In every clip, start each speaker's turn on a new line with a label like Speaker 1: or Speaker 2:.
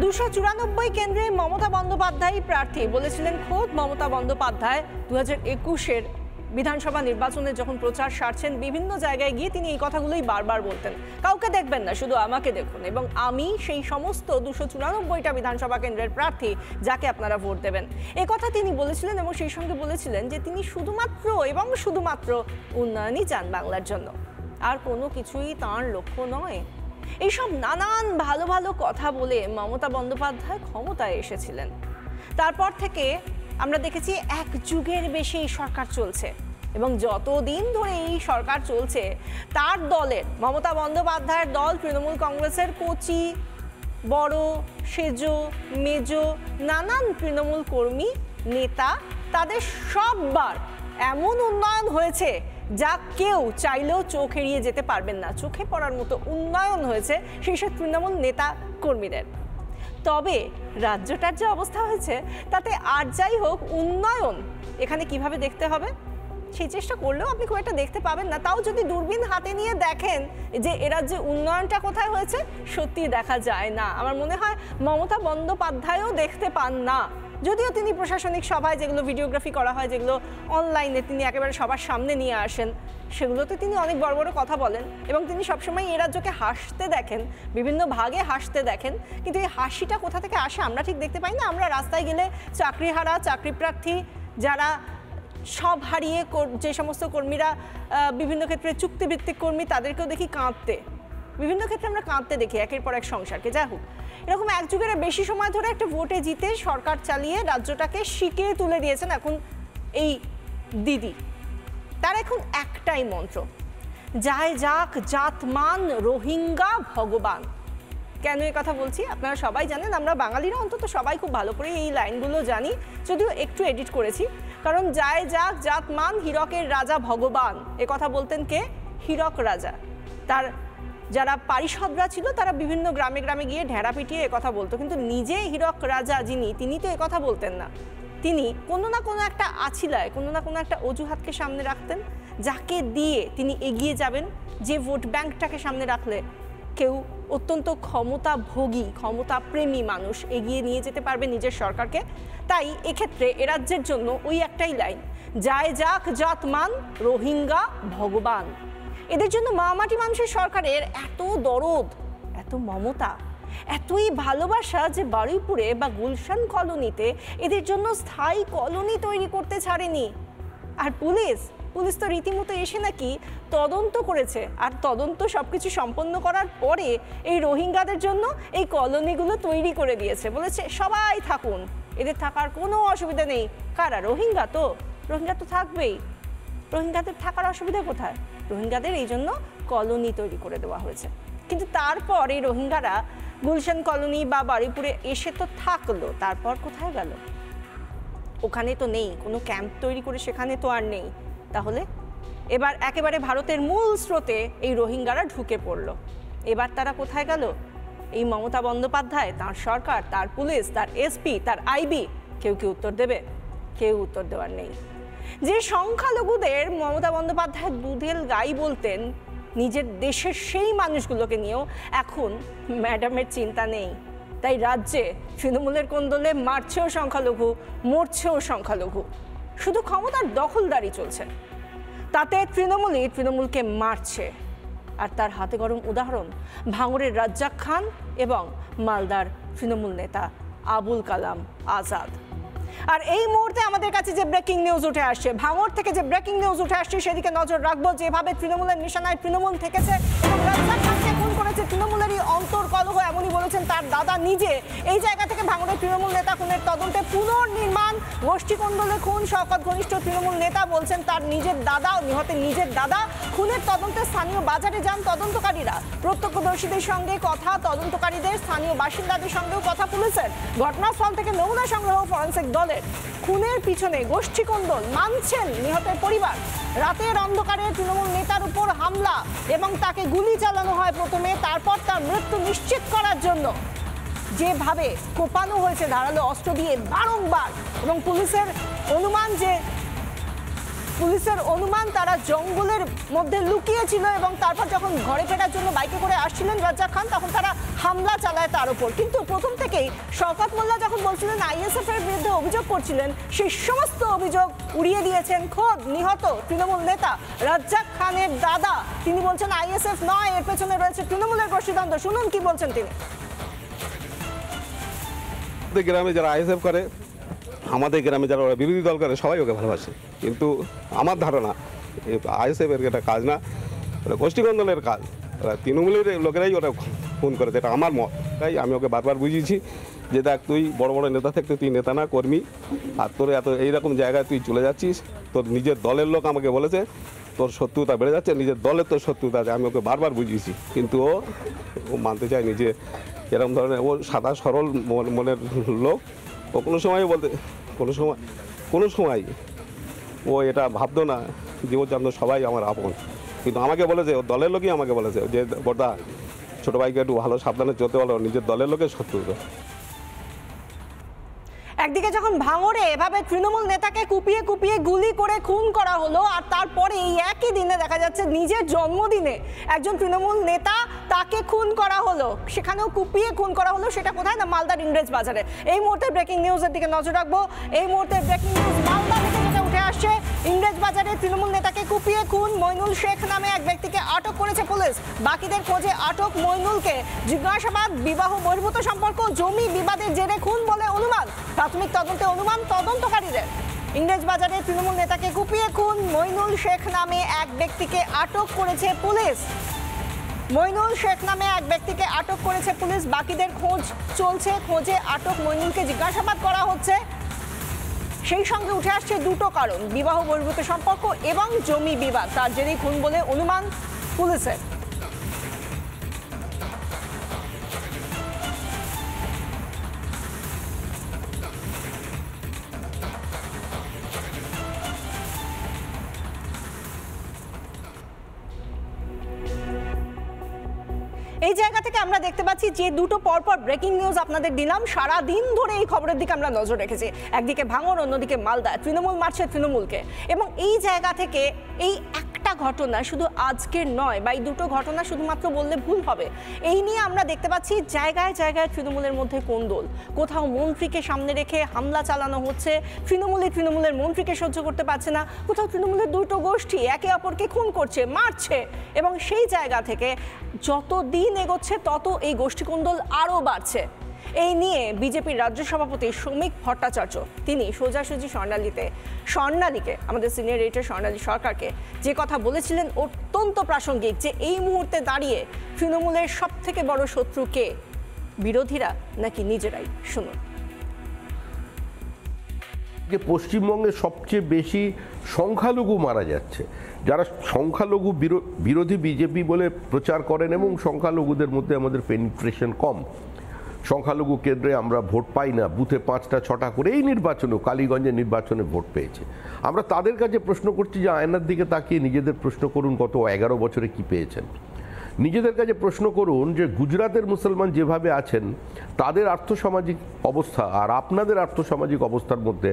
Speaker 1: 294 কেন্দ্রে মমতা বন্দ্যোপাধ্যায় প্রার্থী বলেছিলেন খোদ মমতা বন্দ্যোপাধ্যায় 2021-এর বিধানসভা নির্বাচনে যখন প্রচার সারছেন বিভিন্ন জায়গায় গিয়ে তিনি এই কথাগুলোই বারবার বলতেন, কাউকে দেখবেন না, শুধু আমাকে দেখুন এবং আমি সেই সমস্ত 294টা বিধানসভা কেন্দ্রের প্রার্থী যাকে আপনারা ভোট দেবেন। এই কথা তিনি বলেছিলেন এবং সেই সঙ্গে বলেছিলেন যে তিনি শুধুমাত্র উন্নয়নই চান বাংলার জন্য, আর কোনো কিছুই তাঁর লক্ষ্য নয়। এইসব নানান ভালো ভালো কথা বলে মমতা বন্দ্যোপাধ্যায় ক্ষমতায় এসেছিলেন। তারপর থেকে আমরা দেখেছি এক যুগের বেশি সরকার চলছে এবং যতদিন ধরে এই সরকার চলছে তার দলের মমতা বন্দ্যোপাধ্যায়ের দল তৃণমূল কংগ্রেসের কচি বড় সেজো মেজো নানান তৃণমূল কর্মী নেতা তাদের সববার এমন উন্নয়ন হয়েছে যা কেউ চাইলেও চোখ এড়িয়ে যেতে পারবেন না। চোখে পড়ার মতো উন্নয়ন হয়েছে সেই সব তৃণমূল নেতা কর্মীদের। তবে রাজ্যটার যে অবস্থা হয়েছে তাতে আর যাই হোক উন্নয়ন এখানে কিভাবে দেখতে হবে সেই চেষ্টা করলেও আপনি খুব একটা দেখতে পাবেন না। তাও যদি দূরবীন হাতে নিয়ে দেখেন যে এ রাজ্যে উন্নয়নটা কোথায় হয়েছে সত্যি দেখা যায় না। আমার মনে হয় মমতা বন্দ্যোপাধ্যায়ও দেখতে পান না, যদিও তিনি প্রশাসনিক সভায় যেগুলো ভিডিওগ্রাফি করা হয়, যেগুলো অনলাইনে তিনি একেবারে সবার সামনে নিয়ে আসেন, সেগুলোতে তিনি অনেক বড় বড় কথা বলেন এবং তিনি সবসময় এ রাজ্যকে হাসতে দেখেন, বিভিন্ন ভাগে হাসতে দেখেন, কিন্তু এই হাসিটা কোথা থেকে আসে আমরা ঠিক দেখতে পাই না। আমরা রাস্তায় গেলে চাকরিহারা চাকরিপ্রার্থী যারা সব হারিয়ে যে সমস্ত কর্মীরা বিভিন্ন ক্ষেত্রে চুক্তিভিত্তিক কর্মী তাদেরকেও দেখি কাঁদতে, বিভিন্ন ক্ষেত্রে আমরা কাঁদতে দেখি একের পর এক সংসারকে। যাই হোক, এরকম এক যুগের বেশি সময় ধরে একটা ভোটে জিতে সরকার চালিয়ে রাজ্যটাকে শিখিয়ে তুলে দিয়েছেন এখন এই দিদি। তার এখন একটাই মন্ত্র, যায় যাক জাতমান রোহিঙ্গা ভগবান। কেন এই কথা বলছি আপনারা সবাই জানেন, আমরা বাঙালিরা অন্তত সবাই খুব ভালো করে এই লাইনগুলো জানি, যদিও একটু এডিট করেছি। কারণ যায় যাক জাতমান হীরকের রাজা ভগবান, এ কথা বলতেন কে? হীরক রাজা। তার যারা পারিষদরা ছিল তারা বিভিন্ন গ্রামে গ্রামে গিয়ে ঢেঁড়া পিটিয়ে একথা বলতো, কিন্তু নিজে হীরক রাজা যিনি তিনি তো একথা বলতেন না। তিনি কোনো না কোনো একটা আছিলায় কোনো না কোনো একটা অজুহাতকে সামনে রাখতেন যাকে দিয়ে তিনি এগিয়ে যাবেন, যে ভোট ব্যাংকটাকে সামনে রাখলে কেউ অত্যন্ত ক্ষমতাভোগী ক্ষমতাপ্রেমী মানুষ এগিয়ে নিয়ে যেতে পারবে নিজের সরকারকে। তাই এক্ষেত্রে এ রাজ্যের জন্য ওই একটাই লাইন, যায় যাক জাতমান রোহিঙ্গা ভগবান। এদের জন্য মামাটি মানুষের সরকারের এত দরদ, এত মমতা, এতই ভালোবাসা যে বারুইপুরে বা গুলশান কলোনিতে এদের জন্য স্থায়ী কলোনি তৈরি করতে ছাড়েনি। আর পুলিশ তো রীতিমতো এসে নাকি তদন্ত করেছে, আর তদন্ত সবকিছু সম্পন্ন করার পরে এই রোহিঙ্গাদের জন্য এই কলোনিগুলো তৈরি করে দিয়েছে, বলেছে সবাই থাকুন, এদের থাকার কোনো অসুবিধা নেই। কারা? রোহিঙ্গা তো থাকবেই, রোহিঙ্গাদের থাকার অসুবিধা কোথায়? রোহিঙ্গাদের এই জন্য কলোনি তৈরি করে দেওয়া হয়েছে। কিন্তু তারপর এই রোহিঙ্গারা গুলশান কলোনি বা বারুইপুরে এসে তো থাকলো, তারপর কোথায় গেল? ওখানে তো নেই, কোনো ক্যাম্প তৈরি করে সেখানে তো আর নেই। তাহলে এবার একেবারে ভারতের মূল স্রোতে এই রোহিঙ্গারা ঢুকে পড়লো। এবার তারা কোথায় গেল? এই মমতা বন্দ্যোপাধ্যায়, তার সরকার, তার পুলিশ, তার এসপি, তার আইবি, কেউ কি উত্তর দেবে? কেউ উত্তর দেওয়ার নেই। যে সংখ্যালঘুদের মমতা বন্দ্যোপাধ্যায় দুধেল গাই বলতেন নিজের দেশের সেই মানুষগুলোকে নিয়েও এখন ম্যাডামের চিন্তা নেই। তাই রাজ্যে তৃণমূলের কোন্দলে মারছেও সংখ্যালঘু, মরছেও সংখ্যালঘু, শুধু ক্ষমতার দখলদারি চলছে। তাতে তৃণমূলকে মারছে। আর তার হাতে গরম উদাহরণ ভাঙড়ের রাজ্জাক খান এবং মালদার তৃণমূল নেতা আবুল কালাম আজাদ। আর এই মুহূর্তে আমাদের কাছে যে ব্রেকিং নিউজ উঠে আসছে, ভাঙড় থেকে যে ব্রেকিং নিউজ উঠে আসছে সেদিকে নজর রাখবো। যেভাবে তৃণমূলের নিশানায় তৃণমূল থেকেছে এবং রাজ্জাক খানকে খুন করেছে তৃণমূলেরই অন্তর্কলহ, এমনই বলেছেন তার দাদা নিজে। এই জায়গা থেকে ভাঙড়ের তৃণমূল নেতা খুনের তদন্তে পুনর্নির্মাণ, গোষ্ঠীকন্দলে খুন, শওকত ঘনিষ্ঠ তৃণমূল নেতা বলছেন তার নিজের দাদা, নিহতের নিজের দাদা। খুনের তদন্তে স্থানীয় বাজারে যান তদন্তকারীরা, প্রত্যক্ষদর্শীদের সঙ্গে কথা তদন্তকারীদের, স্থানীয় বাসিন্দাদের সঙ্গেও কথা পুলিশের। ঘটনাস্থল থেকে নমুনা সংগ্রহ ফরেনসিক দলের। খুনের পিছনে গোষ্ঠীকন্দল মানছেন নিহতের পরিবার। রাতের অন্ধকারে তৃণমূল নেতার উপর হামলা এবং তাকে গুলি চালানো হয় প্রথমে, তারপর তার মৃত্যু নিশ্চিত করার জন্য যেভাবে কোপানো হয়েছে ধারালো অস্ত্র দিয়ে বারংবার, এবং পুলিশের অনুমান যে পুলিশের অনুমান তারা জঙ্গলের মধ্যে লুকিয়ে ছিল এবং তারপর যখন ঘরে ফেরার জন্য বাইকে করে আসছিলেন রাজ্জাক খান, তখন তারা হামলা চালায় তার উপর। কিন্তু প্রথম থেকেই শওকত মোল্লা যখন বলছিলেন আইএসএফ এর বিরুদ্ধে অভিযোগ করছিলেন, সেই সমস্ত অভিযোগ উড়িয়ে দিয়েছেন খোদ নিহত তৃণমূল নেতা রাজ্জাক খানের দাদা। তিনি বলছেন আইএসএফ নয়, এর পেছনে রয়েছে তৃণমূলের গোষ্ঠীদ্বন্দ্ব। শুনুন কি বলছেন তিনি।
Speaker 2: গ্রামে যারা আইএসএফ করে, আমাদের গ্রামে যারা বিরোধী দল করে, সবাই ওকে ভালোবাসে। কিন্তু আমার ধারণা আইএসএফ এর একটা কাজ না, গোষ্ঠীদ্বন্দ্বের কাজ। তৃণমূলের লোকেরাই ওটা ফোন করেছে, এটা আমার মত। তাই আমি ওকে বারবার বুঝিয়েছি যে দেখ, তুই বড় বড় নেতা থাকতে তুই নেতা না, কর্মী। আর তোর এত এইরকম জায়গায় তুই চলে যাচ্ছিস, তোর নিজের দলের লোক আমাকে বলেছে তোর শত্রুতা বেড়ে যাচ্ছে, নিজের দলের তোর শত্রুতা আছে। আমি ওকে বারবার বুঝিয়েছি, কিন্তু ও মানতে চায়নি যে এরকম ধরনের। ও সাদা সরল মনের লোক। ও কোনো সময় ও এটা ভাবতো না যে ও জানতো সবাই আমার আপন। কিন্তু আমাকে বলেছে, ওর দলের লোকই আমাকে বলেছে যে বড়দা, ছোটো ভাইকে একটু ভালো সাবধানে চলতে বলো, নিজের দলের লোকের শত্রুতা।
Speaker 1: একদিকে যখন ভাঙড়ে এভাবে তৃণমূল নেতাকে কুপিয়ে কুপিয়ে গুলি করে খুন করা হলো, আর তারপরে এই একই দিনে দেখা যাচ্ছে নিজের জন্মদিনে একজন তৃণমূল নেতা তাকে খুন করা হলো, সেখানেও কুপিয়ে খুন করা হলো। সেটা কোথায়? না মালদার ইংরেজ বাজারে। এই মুহূর্তে ব্রেকিং নিউজের দিকে নজর রাখবো। এই মুহূর্তে ব্রেকিং নিউজ মালদা থেকে যেটা উঠে আসছে, ইংরেজ বাজারে তৃণমূল নেতাকে কুপিয়ে খুন, মইনুল শেখ নামে এক ব্যক্তিকে আটক করেছে পুলিশ। বাকিদের খোঁজে আটক মইনুলকে। জিজ্ঞাসাবাদ, বিবাহ বহির্ভূত সম্পর্ক, জমি বিবাদের জেরে খুন বলে অনুমান। প্রাথমিক তদন্তে অনুমান তদন্তকারীদের। ইংরেজ বাজারে তৃণমূল নেতাকে কুপিয়ে খুন, মইনুল শেখ নামে এক ব্যক্তিকে আটক করেছে পুলিশ। মইনুল শেখ নামে এক ব্যক্তিকে আটক করেছে পুলিশ। বাকিদের খোঁজ চলছে। খোঁজে আটক মইনুলকে জিজ্ঞাসাবাদ করা হচ্ছে। সেই সঙ্গে উঠে আসছে দুটো কারণ, বিবাহ বহির্ভূত সম্পর্ক এবং জমি বিবাদ। তার জেরেই খুন বলে অনুমান পুলিশের। এই জায়গা থেকে আমরা দেখতে পাচ্ছি যে দুটো পরপর ব্রেকিং নিউজ আপনাদের দিলাম। সারা দিন ধরে এই খবরের দিকে আমরা নজর রেখেছি। একদিকে ভাঙড়, অন্যদিকে মালদা। তৃণমূল মারছে তৃণমূলকে। এবং এই জায়গা থেকে এই একটা ঘটনা শুধু আজকের নয়, বা এই দুটো ঘটনা শুধুমাত্র বললে ভুল হবে। এই নিয়ে আমরা দেখতে পাচ্ছি জায়গায় জায়গায় তৃণমূলের মধ্যে কোন্দল। কোথাও মন্ত্রীকে সামনে রেখে হামলা চালানো হচ্ছে, তৃণমূলের মন্ত্রীকে সহ্য করতে পারছে না। কোথাও তৃণমূলের দুটো গোষ্ঠী একে অপরকে খুন করছে, মারছে। এবং সেই জায়গা থেকে যত দিন এগোচ্ছে তত এই গোষ্ঠীকোন্দল আরও বাড়ছে। এই নিয়ে বিজেপির রাজ্য সভাপতি শ্রমিক ভট্টাচার্য তিনি সোজাসুজি স্বর্ণালীকে, আমাদের সিনিয়র এডিটর স্বর্ণালী সরকারকে যে কথা বলেছিলেন অত্যন্ত প্রাসঙ্গিক, যে এই মুহূর্তে দাঁড়িয়ে তৃণমূলের সব থেকে বড় শত্রু কে, বিরোধীরা নাকি নিজেরাই। শুনুন।
Speaker 3: যে পশ্চিমবঙ্গে সবচেয়ে বেশি সংখ্যালঘু মারা যাচ্ছে, যারা সংখ্যালঘু বিরোধী বিজেপি বলে প্রচার করেন, এবং সংখ্যালঘুদের মধ্যে আমাদের পেনিট্রেশন কম। সংখ্যালঘু কেন্দ্রে আমরা ভোট পাই না, বুথে 5টা 6টা করে। এই নির্বাচনেও, কালীগঞ্জের নির্বাচনে ভোট পেয়েছে। আমরা তাদের কাছে প্রশ্ন করছি যে আয়নার দিকে তাকিয়ে নিজেদের প্রশ্ন করুন, গত 11 বছরে কি পেয়েছেন। নিজেদের কাছে প্রশ্ন করুন যে গুজরাটের মুসলমান যেভাবে আছেন, তাদের আর্থসামাজিক অবস্থা আর আপনাদের আর্থসামাজিক অবস্থার মধ্যে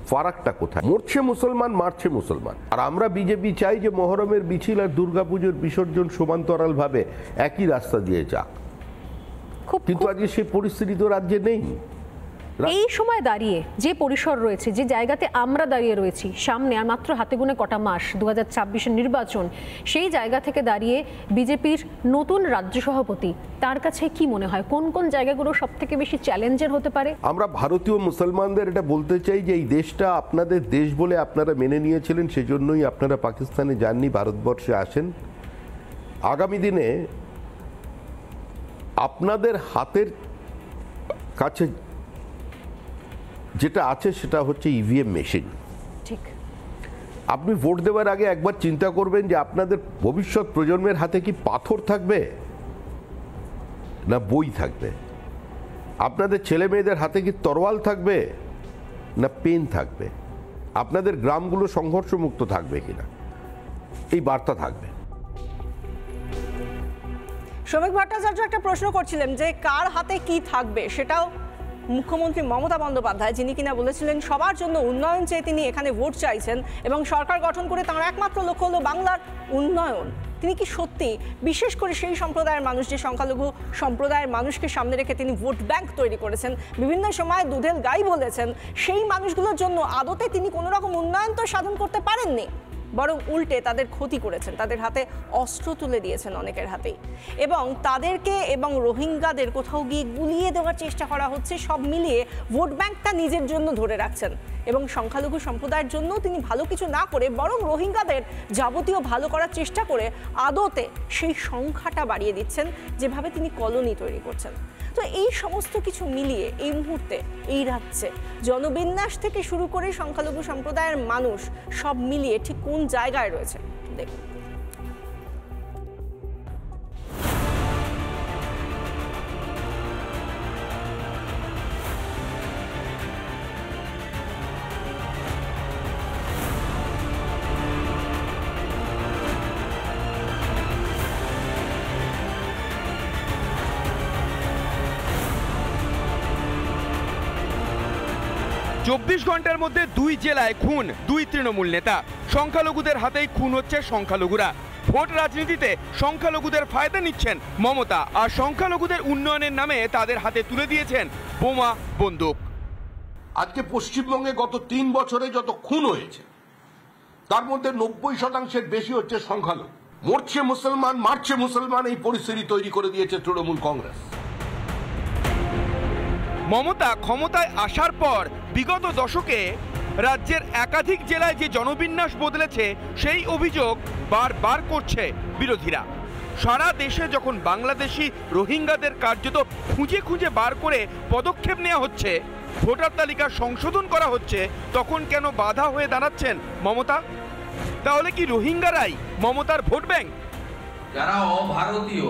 Speaker 3: ফারাকটা কোথায়? মরছে মুসলমান, মারছে মুসলমান। আর আমরা বিজেপি চাই যে মহরমের মিছিল আর দুর্গাপুজোর বিসর্জন সমান্তরালভাবে একই রাস্তা দিয়ে যাক। কিন্তু আজকে সেই পরিস্থিতি তো রাজ্যে নেই।
Speaker 4: এই সময় দাঁড়িয়ে যে পরিসর রয়েছে, যে জায়গাতে আমরা দাঁড়িয়ে রয়েছি, সামনে আর মাত্র হাতে গোনে কটা মাস 2024-এর নির্বাচন, সেই জায়গা থেকে দাঁড়িয়ে বিজেপির নতুন রাজ্য সভাপতি, তার কাছে কি মনে হয় কোন কোন জায়গাগুলো সব থেকে বেশি চ্যালেঞ্জের হতে পারে?
Speaker 3: আমরা ভারতীয় মুসলমানদের এটা বলতে চাই যে এই দেশটা আপনাদের দেশ বলে আপনারা মেনে নিয়েছিলেন, সেজন্যই আপনারা পাকিস্তানে যাননি, ভারতবর্ষে আসেন। আগামী দিনে আপনাদের হাতের কাছে যেটা আছে সেটা হচ্ছে ইভিএম মেশিন।
Speaker 4: ঠিক।
Speaker 3: আপনি ভোট দেওয়ার আগে একবার চিন্তা করবেন যে আপনাদের ভবিষ্যৎ প্রজন্মের হাতে কি পাথর থাকবে না বই থাকবে? আপনাদের ছেলে মেয়েদের হাতে কি তরোয়াল থাকবে না পেন থাকবে? আপনাদের গ্রামগুলো সংঘর্ষমুক্ত থাকবে কিনা, এই বার্তা থাকবে।
Speaker 1: শ্রমিক ভট্টাচার্য একটা প্রশ্ন করছিলেন যে কার হাতে কি থাকবে, সেটাও মুখ্যমন্ত্রী মমতা বন্দ্যোপাধ্যায়, যিনি কিনা বলেছিলেন সবার জন্য উন্নয়ন চেয়ে তিনি এখানে ভোট চাইছেন এবং সরকার গঠন করে তাঁর একমাত্র লক্ষ্য হলো বাংলার উন্নয়ন। তিনি কি সত্যি, বিশেষ করে সেই সম্প্রদায়ের মানুষ, যে সংখ্যালঘু সম্প্রদায়ের মানুষকে সামনে রেখে তিনি ভোট ব্যাংক তৈরি করেছেন, বিভিন্ন সময় দুধের গাই বলেছেন, সেই মানুষগুলোর জন্য আদতে তিনি কোনো রকম উন্নয়ন তো সাধন করতে পারেননি, বরং উল্টে তাদের ক্ষতি করেছেন, তাদের হাতে অস্ত্র তুলে দিয়েছেন অনেকের হাতেই, এবং তাদেরকে এবং রোহিঙ্গাদের কোথাও গিয়ে গুলিয়ে দেওয়ার চেষ্টা করা হচ্ছে। সব মিলিয়ে ভোট ব্যাংকটা নিজের জন্য ধরে রাখছেন এবং সংখ্যালঘু সম্প্রদায়ের জন্য তিনি ভালো কিছু না করে বরং রোহিঙ্গাদের যাবতীয় ভালো করার চেষ্টা করে আদতে সেই সংখ্যাটা বাড়িয়ে দিচ্ছেন, যেভাবে তিনি কলোনি তৈরি করছেন। তো এই সমস্ত কিছু মিলিয়ে এই মুহূর্তে এই রাজ্যে জনবিন্যাস থেকে শুরু করে সংখ্যালঘু সম্প্রদায়ের মানুষ সব মিলিয়ে ঠিক কোন জায়গায় রয়েছে দেখুন।
Speaker 5: 24 ঘন্টার মধ্যে 2 জেলায় খুন 2 তৃণমূল নেতা। সংখ্যালঘুদের হাতেই খুন হচ্ছে সংখ্যালঘুরা। ভোট রাজনীতিতে সংখ্যালঘুদের ফায়দা নিচ্ছেন মমতা, আর সংখ্যালঘুদের উন্নয়নের নামে তাদের হাতে তুলে দিয়েছেন বোমা বন্দুক।
Speaker 3: আজকে পশ্চিমবঙ্গে গত 3 বছরে যত খুন হয়েছে তার মধ্যে 90% বেশি হচ্ছে সংখ্যালঘু। মরছে মুসলমান, মারছে মুসলমান, এই পরিস্থিতি তৈরি করে দিয়েছে তৃণমূল কংগ্রেস।
Speaker 5: মমতা ক্ষমতায় আসার পর বিগত দশকে রাজ্যের একাধিক জেলায় যে জনবিন্যাস বদলেছে সেই অভিযোগ বারবার করছে বিরোধীরা। সারা দেশে যখন বাংলাদেশি রোহিঙ্গাদের কার্যত খুঁজে খুঁজে বার করে পদক্ষেপ নেওয়া হচ্ছে, ভোটার তালিকা সংশোধন করা হচ্ছে, তখন কেন বাধা হয়ে দাঁড়াচ্ছেন মমতা? তাহলে কি রোহিঙ্গারাই মমতার ভোট ব্যাংক?
Speaker 6: যারা অভারতীয়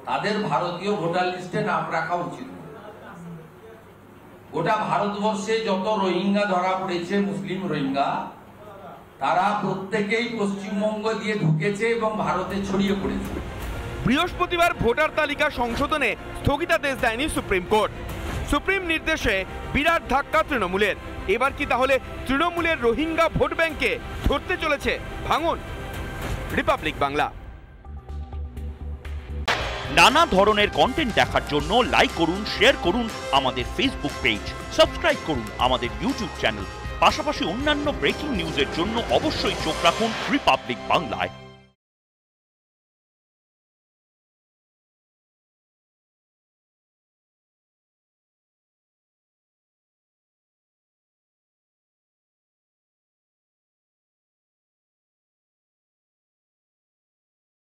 Speaker 6: তাদের ভারতীয় ভোটার লিস্টে নাম রাখা উচিত। গোটা ভারতবর্ষে যত রোহিঙ্গা ধরা পড়েছে, মুসলিম রোহিঙ্গা, তারা প্রত্যেকেই পশ্চিমবঙ্গ দিয়ে ঢুকেছে এবং ভারতে ছড়িয়ে পড়েছে।
Speaker 5: বৃহস্পতিবার ভোটার তালিকা সংশোধনে স্থগিতাদেশ দেয়নি সুপ্রিম কোর্ট। সুপ্রিম নির্দেশে বিরাট ধাক্কা তৃণমূলের। এবার কি তাহলে তৃণমূলের রোহিঙ্গা ভোট ব্যাংকে ধরতে চলেছে ভাঙন? রিপাবলিক বাংলা।
Speaker 7: নানা ধরনের কন্টেন্ট দেখার জন্য লাইক করুন, শেয়ার করুন আমাদের ফেসবুক পেজ, সাবস্ক্রাইব করুন আমাদের ইউটিউব চ্যানেল। পাশাপাশি অন্যান্য ব্রেকিং নিউজের জন্য অবশ্যই চোখ রাখুন রিপাবলিক বাংলায়।